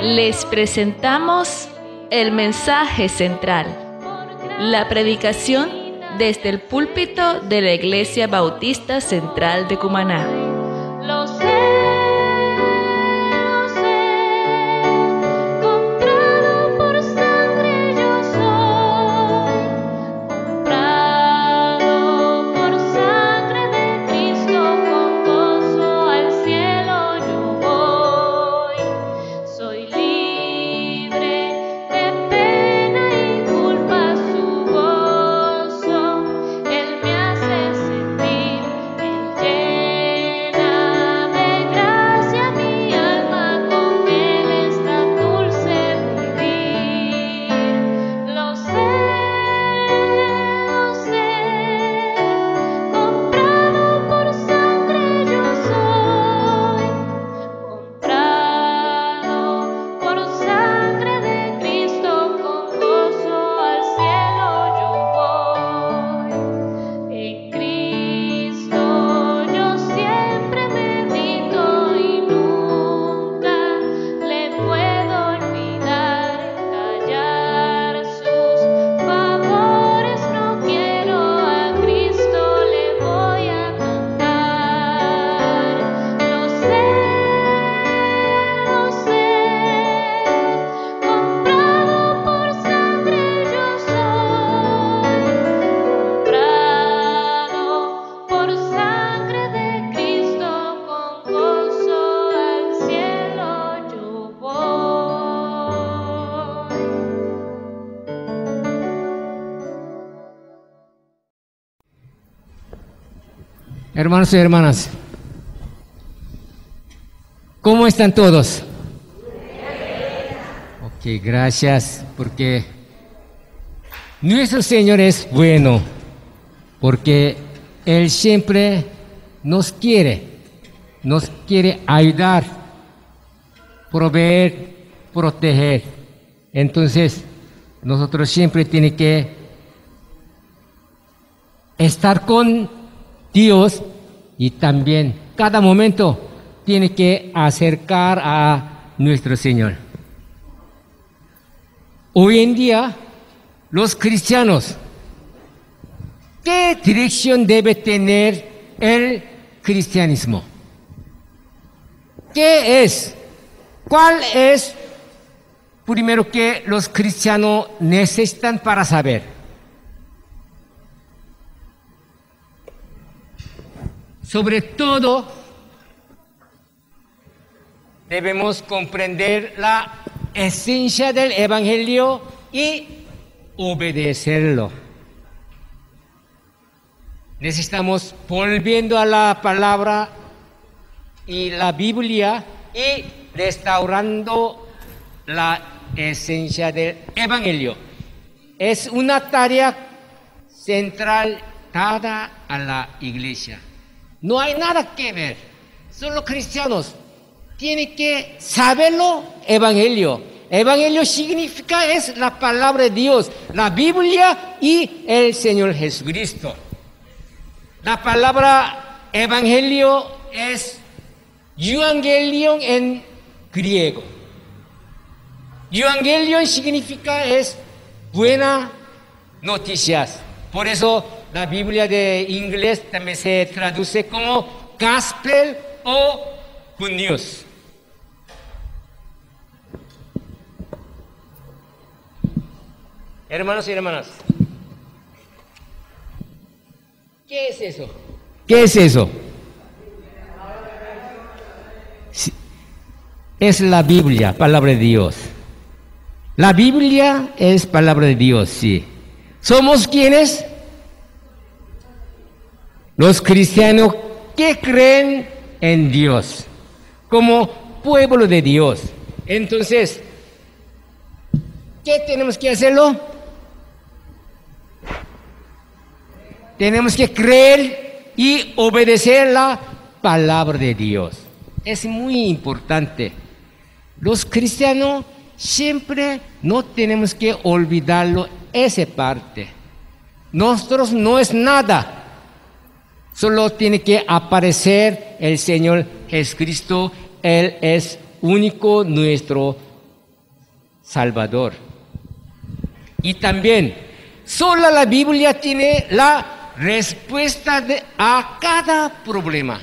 Les presentamos el mensaje central, la predicación desde el púlpito de la Iglesia Bautista Central de Cumaná. Lo sé, comprado por sangre yo soy, comprado por sangre de Cristo, con gozo al cielo yo voy. Soy libre de pena y culpa, su gozo, Él me hace sentir, Él llena de gracia mi alma, con Él está dulce vivir. Lo sé, comprado por sangre yo soy, comprado por sangre de Cristo, con gozo al cielo yo voy. En Cristo yo siempre medito y nunca le puedo olvidar. Callar sus favores no quiero, a Cristo le voy a cantar. Lo sé, comprado por sangre yo soy, comprado por sangre de Cristo, con gozo al cielo yo voy. Hermanos y hermanas, ¿cómo están todos? Ok, gracias, porque nuestro Señor es bueno, porque Él siempre nos quiere ayudar, proveer, proteger. Entonces, nosotros siempre tenemos que estar con Dios, y también cada momento tiene que acercar a nuestro Señor. Hoy en día, los cristianos, ¿qué dirección debe tener el cristianismo? ¿Qué es? ¿Cuál es primero que los cristianos necesitan para saber? Sobre todo, debemos comprender la esencia del Evangelio y obedecerlo. Necesitamos volviendo a la palabra y la Biblia y restaurando la esencia del Evangelio. Es una tarea central dada a la iglesia. No hay nada que ver. Solo cristianos tienen que saberlo, Evangelio. Evangelio significa es la palabra de Dios, la Biblia y el Señor Jesucristo. La palabra Evangelio es Evangelion en griego. Evangelion significa es buena noticias. Por eso la Biblia de inglés también se traduce como Gospel o Good News. Hermanos y hermanas, ¿qué es eso? ¿Qué es eso? Sí, es la Biblia, palabra de Dios. La Biblia es palabra de Dios, sí. ¿Somos quiénes? Los cristianos que creen en Dios, como pueblo de Dios. Entonces, ¿qué tenemos que hacerlo? Tenemos que creer y obedecer la palabra de Dios. Es muy importante. Los cristianos siempre no tenemos que olvidarlo esa parte. Nosotros no es nada. Solo tiene que aparecer el Señor Jesucristo. Él es único nuestro Salvador. Y también, solo la Biblia tiene la respuesta a cada problema.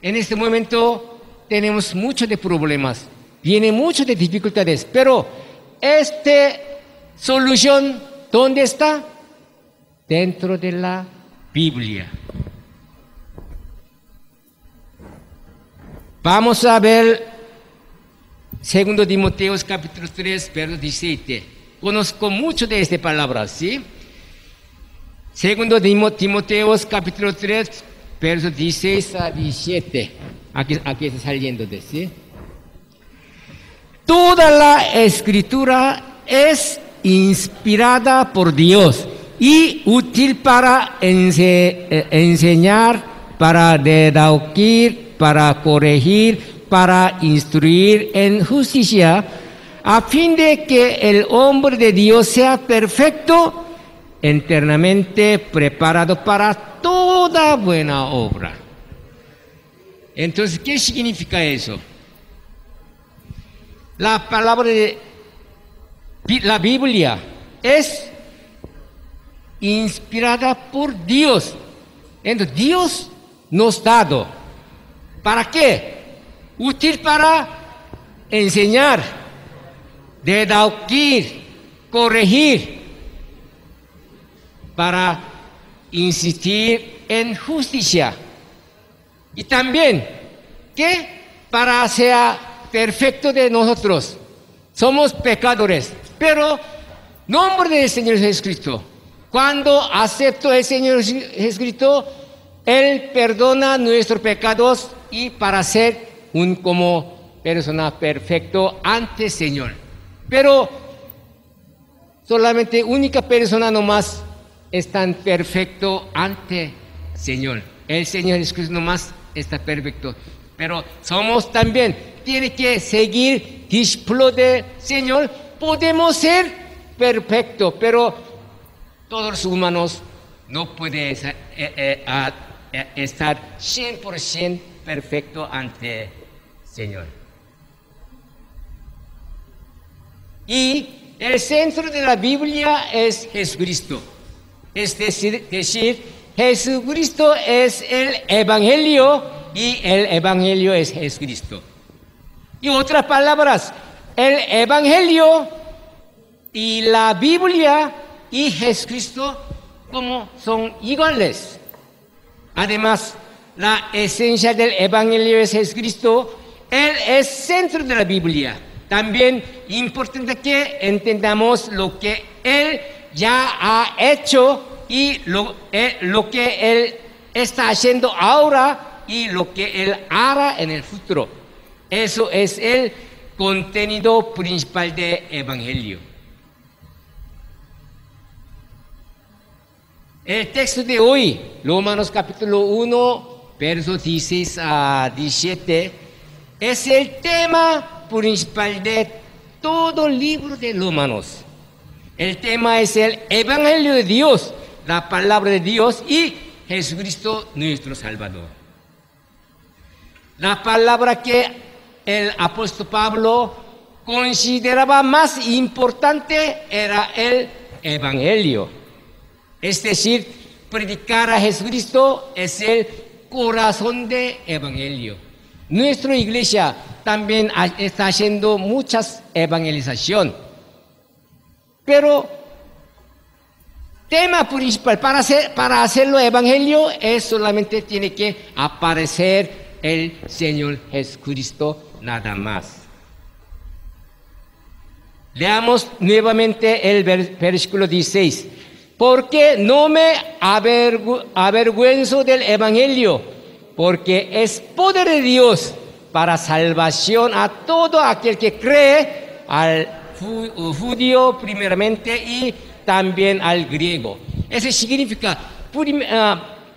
En este momento tenemos muchos de problemas, viene mucho de dificultades, pero esta solución, ¿dónde está? Dentro de la Biblia. Vamos a ver 2 Timoteo capítulo 3, verso 17. Conozco mucho de esta palabra, ¿sí? 2 Timoteo capítulo 3, verso 16 a 17. Aquí está saliendo de, ¿sí? Toda la escritura es inspirada por Dios y útil para enseñar, para redarguir, para corregir, para instruir en justicia, a fin de que el hombre de Dios sea perfecto, enteramente preparado para toda buena obra. Entonces, ¿qué significa eso? La palabra de la Biblia es inspirada por Dios. Entonces, Dios nos ha dado. ¿Para qué? Útil para enseñar, redarguir, corregir, para insistir en justicia. Y también, ¿qué? Para ser perfecto de nosotros. Somos pecadores, pero nombre del Señor Jesucristo. Cuando acepto el Señor Jesucristo, Él perdona nuestros pecados y para ser como persona perfecto ante el Señor. Pero solamente única persona nomás es tan perfecto ante el Señor. El Señor Jesucristo nomás está perfecto. Pero somos también, tiene que seguir discípulo del Señor. Podemos ser perfectos, pero todos los humanos no pueden estar 100% perfecto ante el Señor. Y el centro de la Biblia es Jesucristo. Es decir, Jesucristo es el Evangelio y el Evangelio es Jesucristo. Y otras palabras, el Evangelio y la Biblia y Jesucristo como son iguales. Además, la esencia del Evangelio es Jesucristo. Él es centro de la Biblia. También importante que entendamos lo que Él ya ha hecho y lo que Él está haciendo ahora y lo que Él hará en el futuro. Eso es el contenido principal del Evangelio. El texto de hoy, Romanos capítulo 1, versos 16 a 17, es el tema principal de todo el libro de Romanos. El tema es el Evangelio de Dios, la palabra de Dios y Jesucristo nuestro Salvador. La palabra que el apóstol Pablo consideraba más importante era el Evangelio. Es decir, predicar a Jesucristo es el corazón del Evangelio. Nuestra iglesia también está haciendo muchas evangelización. Pero tema principal para hacerlo Evangelio es solamente tiene que aparecer el Señor Jesucristo nada más. Leamos nuevamente el versículo 16. Porque no me avergüenzo del Evangelio, porque es poder de Dios para salvación a todo aquel que cree, al judío primeramente y también al griego. Eso significa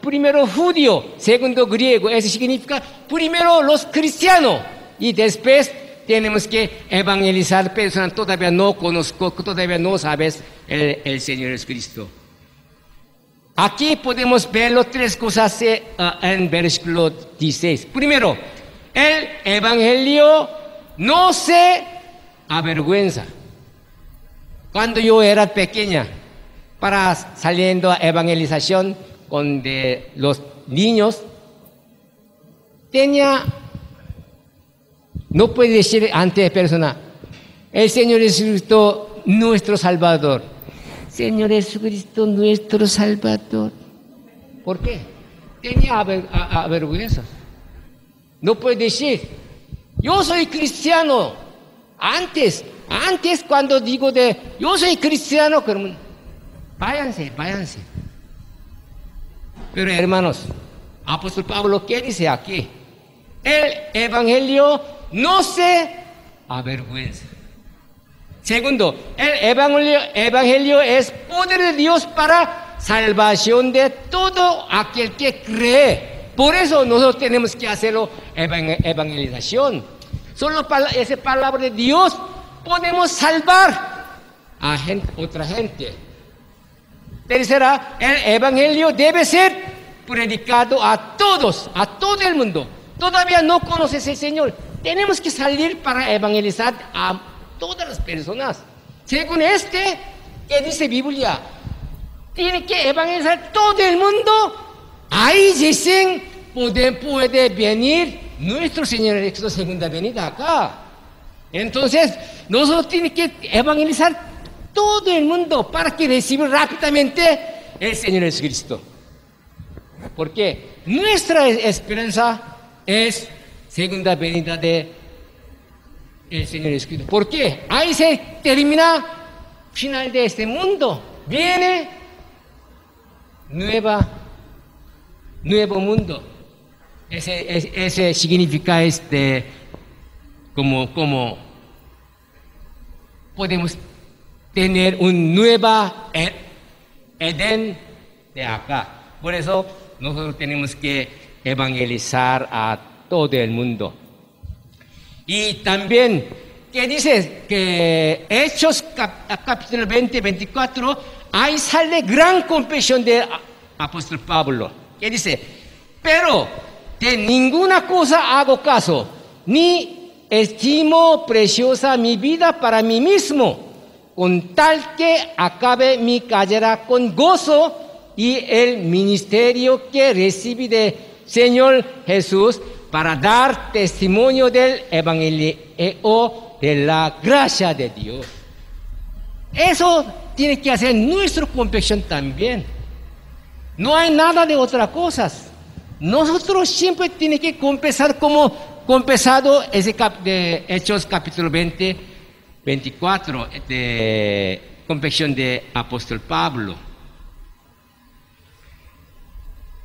primero judío, segundo griego. Eso significa primero los cristianos y después tenemos que evangelizar personas todavía no conozco, todavía no sabes el Señor Jesucristo. Aquí podemos ver las tres cosas en versículo 16. Primero, el Evangelio no se avergüenza. cuando yo era pequeña, para saliendo a evangelización con de los niños, no puede decir ante persona, el Señor Jesucristo, nuestro Salvador. Señor Jesucristo, nuestro Salvador. ¿Por qué? Tenía vergüenza. No puede decir, yo soy cristiano. Antes cuando digo yo soy cristiano, váyanse. Pero hermanos, apóstol Pablo, ¿qué dice aquí? El evangelio no se avergüenza. Segundo, el evangelio es poder de Dios para salvación de todo aquel que cree. Por eso nosotros tenemos que hacerlo evangelización. Solo esa palabra de Dios podemos salvar a otra gente. Tercera, el evangelio debe ser predicado a todos, a todo el mundo. Todavía no conoces al Señor. Tenemos que salir para evangelizar a todas las personas. Según ¿qué dice Biblia? Tiene que evangelizar todo el mundo. Ahí dicen, puede venir nuestro Señor Jesucristo segunda venida acá. Entonces, nosotros tenemos que evangelizar todo el mundo para que reciba rápidamente el Señor Jesucristo. Porque nuestra esperanza es segunda venida de el Señor Jesucristo. ¿Por qué? Ahí se termina final de este mundo. Viene nuevo mundo. Ese significa como podemos tener un nuevo Edén de acá. Por eso nosotros tenemos que evangelizar a todo el mundo. Y también, ¿qué dice? Que Hechos capítulo 20, 24, ahí sale gran confesión de apóstol Pablo. ¿Qué dice? Pero de ninguna cosa hago caso, ni estimo preciosa mi vida para mí mismo, con tal que acabe mi carrera con gozo y el ministerio que recibí del Señor Jesús para dar testimonio del evangelio de la gracia de Dios. Eso tiene que hacer nuestra confesión también. No hay nada de otras cosas. Nosotros siempre tenemos que confesar como confesado ese de Hechos capítulo 20, 24, de confesión de apóstol Pablo.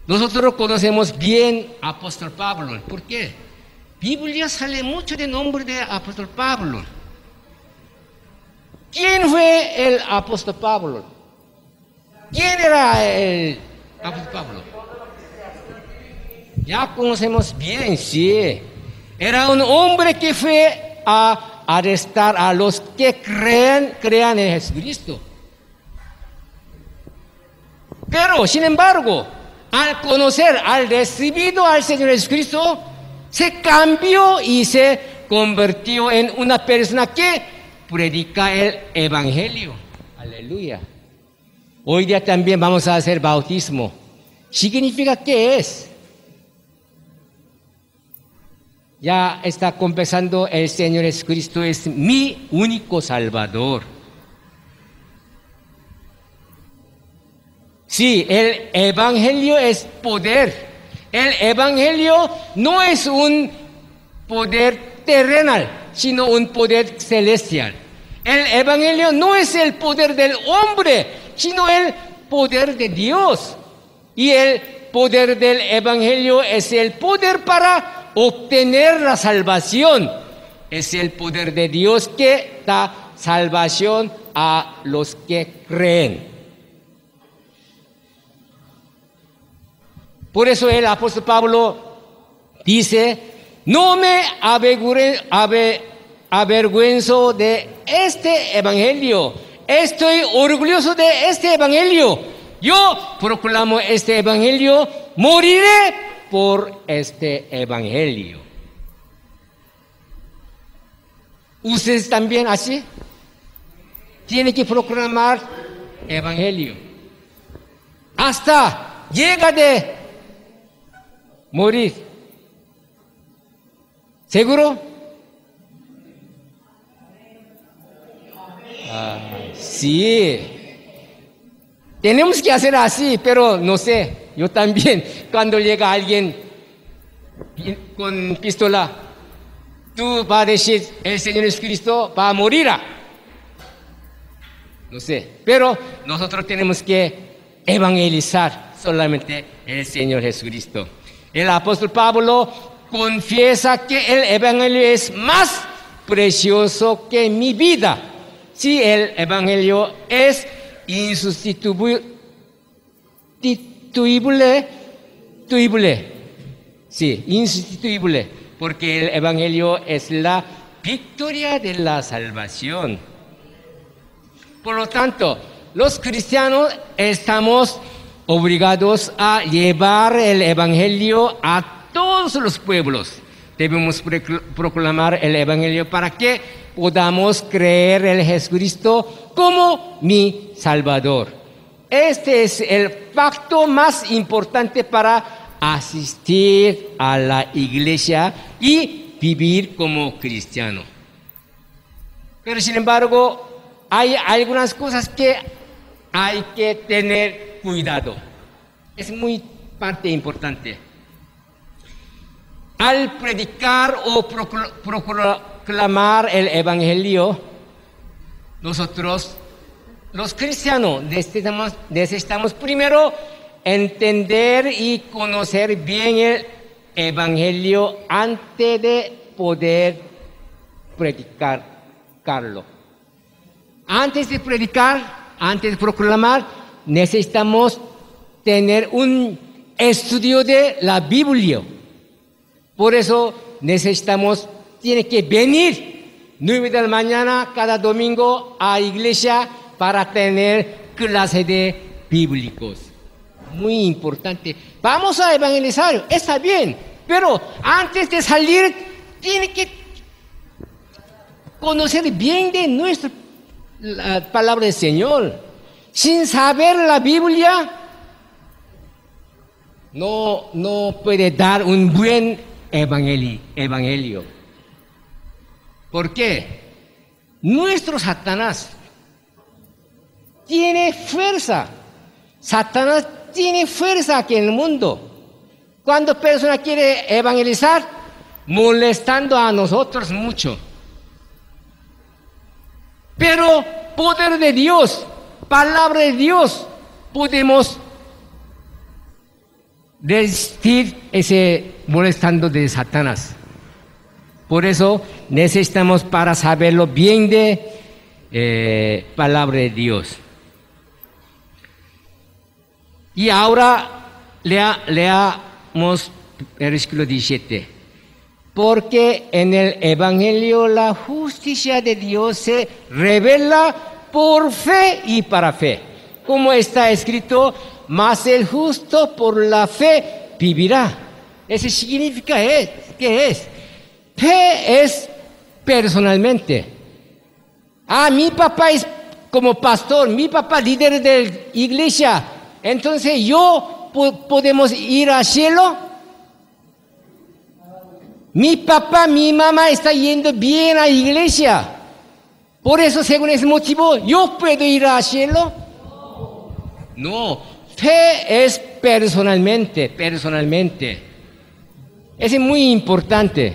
Nosotros conocemos bien apóstol Pablo. ¿Por qué? Biblia sale mucho de nombre de apóstol Pablo. ¿Quién fue el apóstol Pablo? ¿Quién era el apóstol Pablo? Ya conocemos bien, sí. Era un hombre que fue a arrestar a los que crean en Jesucristo. Pero, sin embargo, al recibido al Señor Jesucristo, se cambió y se convirtió en una persona que predica el Evangelio. Aleluya. Hoy día también vamos a hacer bautismo. ¿Significa qué es? Ya está confesando el Señor Jesucristo es mi único Salvador. Sí, el Evangelio es poder. El Evangelio no es un poder terrenal, sino un poder celestial. El Evangelio no es el poder del hombre, sino el poder de Dios. Y el poder del Evangelio es el poder para obtener la salvación. Es el poder de Dios que da salvación a los que creen. Por eso el apóstol Pablo dice, no me avergüenzo de este evangelio. Estoy orgulloso de este evangelio. Yo proclamo este evangelio, moriré por este evangelio. ¿Ustedes también así? tiene que proclamar evangelio. Hasta llega de morir. ¿Seguro? Sí. Tenemos que hacer así, pero no sé. Yo también, cuando llega alguien con pistola, tú vas a decir, el Señor Jesucristo va a morir. No sé. Pero nosotros tenemos que evangelizar solamente el Señor Jesucristo. El apóstol Pablo confiesa que el evangelio es más precioso que mi vida. Si el evangelio es insustituible, sí, insustituible, porque el evangelio es la victoria de la salvación. Por lo tanto, los cristianos estamos obligados a llevar el evangelio a todos los pueblos. Debemos proclamar el evangelio para que podamos creer en Jesucristo como mi Salvador. Este es el facto más importante para asistir a la iglesia y vivir como cristiano. Pero sin embargo, hay algunas cosas que hay que tener cuidado. Es muy parte importante. Al predicar o proclamar el evangelio, nosotros, los cristianos, necesitamos primero entender y conocer bien el evangelio antes de poder predicarlo. Antes de predicar, antes de proclamar, necesitamos tener un estudio de la Biblia. Por eso tiene que venir 9 de la mañana cada domingo a la iglesia para tener clase de bíblicos. Muy importante. Vamos a evangelizar, está bien, pero antes de salir tiene que conocer bien de la palabra del Señor. Sin saber la Biblia, no puede dar un buen evangelio. ¿Por qué? Nuestro Satanás tiene fuerza. Satanás tiene fuerza aquí en el mundo. Cuando persona quiere evangelizar, molestando a nosotros mucho. Pero poder de Dios, palabra de Dios, podemos resistir ese molestando de Satanás. Por eso necesitamos para saberlo bien de palabra de Dios. Y ahora leamos el versículo 17. Porque en el evangelio la justicia de Dios se revela por fe y para fe. Como está escrito, mas el justo por la fe vivirá. Eso significa ¿qué es? Fe es personalmente. Mi papá es como pastor, mi papá líder de la iglesia. Entonces yo podemos ir al cielo. Mi papá, mi mamá está yendo bien a la iglesia. Por eso, según ese motivo, ¿yo puedo ir al cielo? No, fe es personalmente. Eso es muy importante.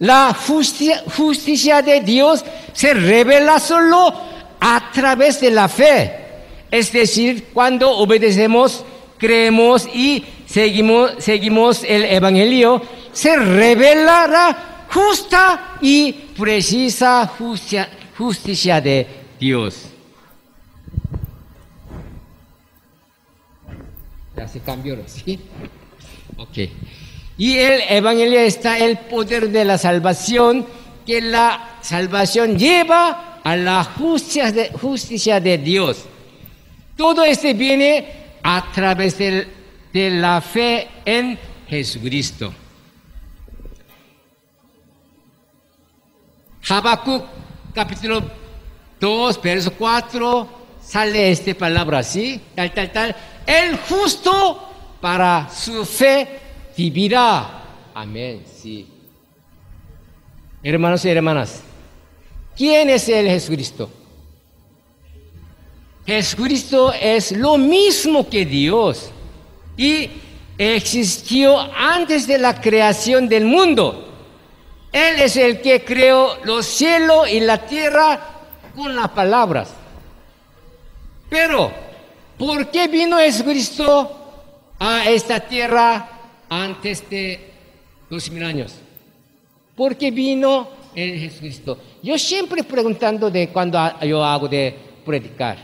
La justicia de Dios se revela solo a través de la fe. Es decir, cuando obedecemos, creemos y seguimos el evangelio, se revela la justa y precisa justicia de Dios. Ya se cambió, ¿sí? Ok. Y el evangelio está el poder de la salvación, que la salvación lleva a la justicia de Dios. Todo esto viene a través de la fe en Jesucristo. Habacuc capítulo 2, verso 4, sale esta palabra así, tal. El justo para su fe vivirá. Amén, sí. Hermanos y hermanas, ¿quién es el Jesucristo? Jesucristo es lo mismo que Dios y existió antes de la creación del mundo. Él es el que creó los cielos y la tierra con las palabras. Pero, ¿por qué vino Jesucristo a esta tierra antes de 2000 años? ¿Por qué vino el Jesucristo? Yo siempre preguntando de cuando yo hago de predicar.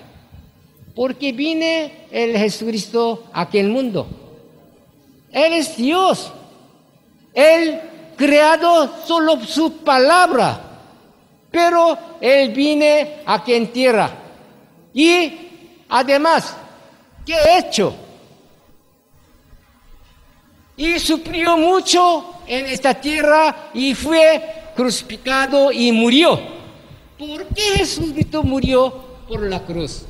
¿Por qué viene el Jesucristo a aquel mundo? Él es Dios. Él creado solo su palabra. Pero Él viene aquí en tierra. Y además, ¿qué ha hecho? Y sufrió mucho en esta tierra y fue crucificado y murió. ¿Por qué Jesucristo murió por la cruz?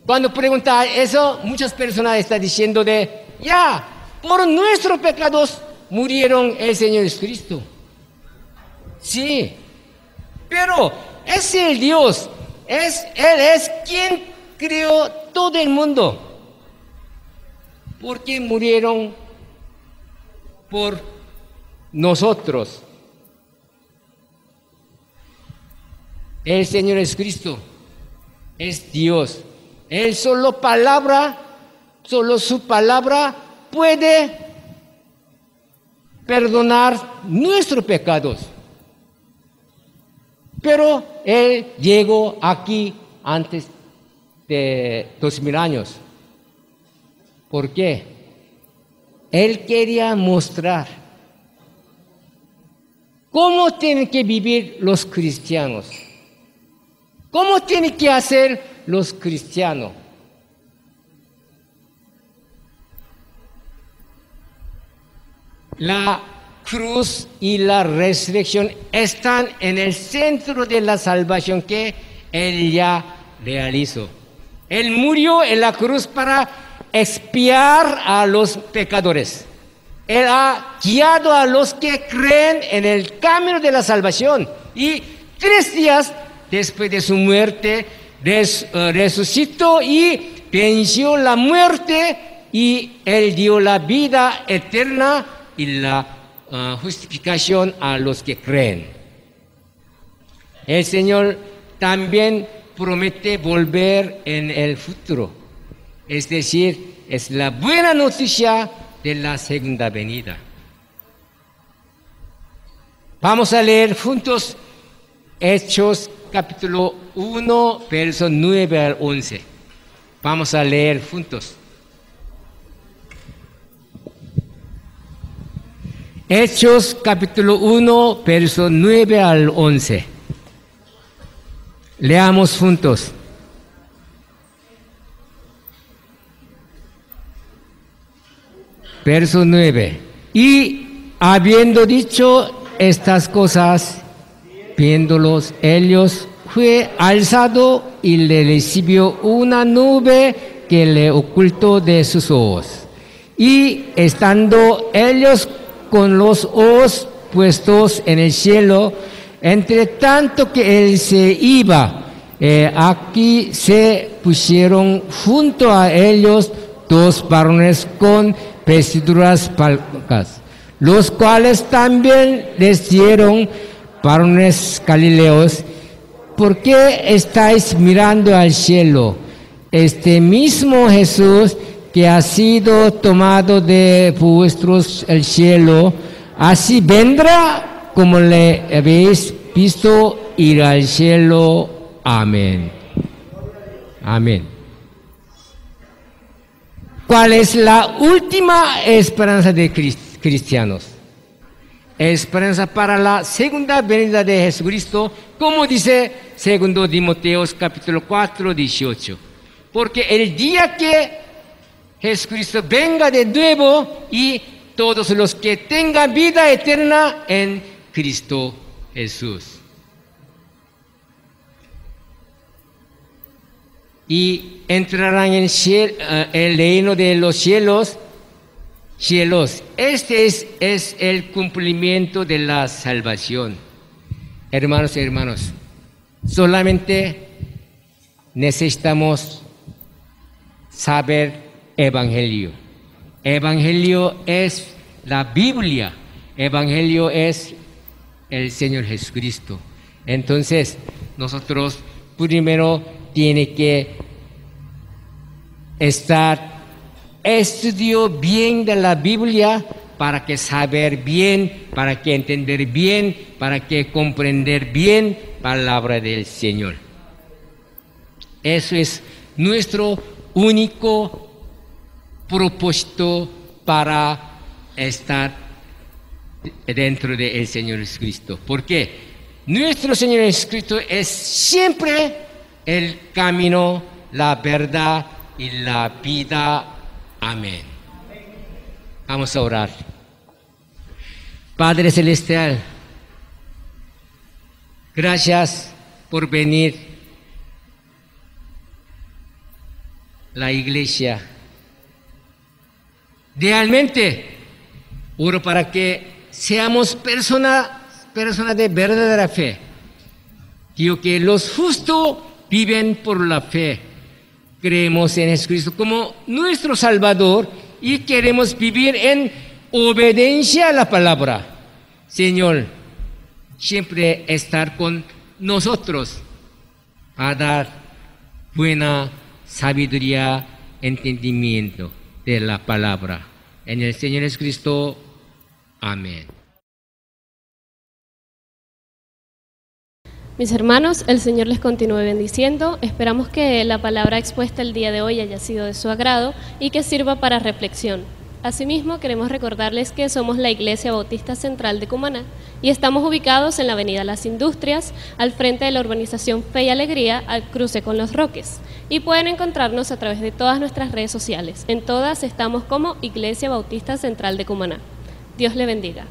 Cuando pregunta eso, muchas personas están diciendo por nuestros pecados murieron el Señor Jesucristo. Sí, pero es el Dios, Él es quien creó todo el mundo. ¿Por qué murieron por nosotros? El Señor Jesucristo es Dios. Él solo su palabra puede perdonar nuestros pecados. Pero Él llegó aquí antes de 2000 años. ¿Por qué? Él quería mostrar cómo tienen que vivir los cristianos. ¿Cómo tienen que hacer los cristianos? La cruz y la resurrección están en el centro de la salvación que Él ya realizó. Él murió en la cruz para expiar a los pecadores. Él ha guiado a los que creen en el camino de la salvación. Y 3 días después de su muerte, resucitó y venció la muerte. Y Él dio la vida eterna y la justificación a los que creen. El Señor también promete volver en el futuro. Es decir, es la buena noticia de la segunda venida. Vamos a leer juntos Hechos capítulo 1, versos 9 al 11. Vamos a leer juntos. Hechos capítulo 1, versos 9 al 11. Leamos juntos. Verso 9. Y habiendo dicho estas cosas, viéndolos ellos, fue alzado y le recibió una nube que le ocultó de sus ojos. Y estando ellos con los ojos puestos en el cielo, entre tanto que él se iba, aquí se pusieron junto a ellos 2 varones con vestiduras blancas, los cuales también les dieron: varones galileos, ¿por qué estáis mirando al cielo? Este mismo Jesús que ha sido tomado de vuestros el cielo, así vendrá como le habéis visto ir al cielo. Amén. Amén. ¿Cuál es la última esperanza de cristianos? Esperanza para la segunda venida de Jesucristo, como dice 2 Timoteo capítulo 4, 18. Porque el día que Jesucristo venga de nuevo y todos los que tengan vida eterna en Cristo Jesús. Y entrarán en el reino de los cielos. Este es el cumplimiento de la salvación. Hermanos y hermanas, solamente necesitamos saber Evangelio. Evangelio es la Biblia. Evangelio es el Señor Jesucristo. Entonces, nosotros primero tiene que estudiar bien de la Biblia para que saber bien, para que entender bien, para que comprender bien la palabra del Señor. Eso es nuestro único propósito para estar dentro del Señor Jesucristo. Porque nuestro Señor Jesucristo es siempre el camino, la verdad y la vida. Amén. Vamos a orar. Padre Celestial, gracias por venir a la iglesia. Realmente oro para que seamos personas de verdadera fe. Digo que los justos viven por la fe. Creemos en Jesucristo como nuestro Salvador y queremos vivir en obediencia a la palabra. Señor, siempre estar con nosotros a dar buena sabiduría, entendimiento de la palabra. En el Señor Jesucristo. Amén. Mis hermanos, el Señor les continúe bendiciendo. Esperamos que la palabra expuesta el día de hoy haya sido de su agrado y que sirva para reflexión. Asimismo, queremos recordarles que somos la Iglesia Bautista Central de Cumaná y estamos ubicados en la Avenida Las Industrias, al frente de la urbanización Fe y Alegría, al cruce con Los Roques. Y pueden encontrarnos a través de todas nuestras redes sociales. En todas estamos como Iglesia Bautista Central de Cumaná. Dios le bendiga.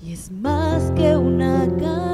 y es más que una canción.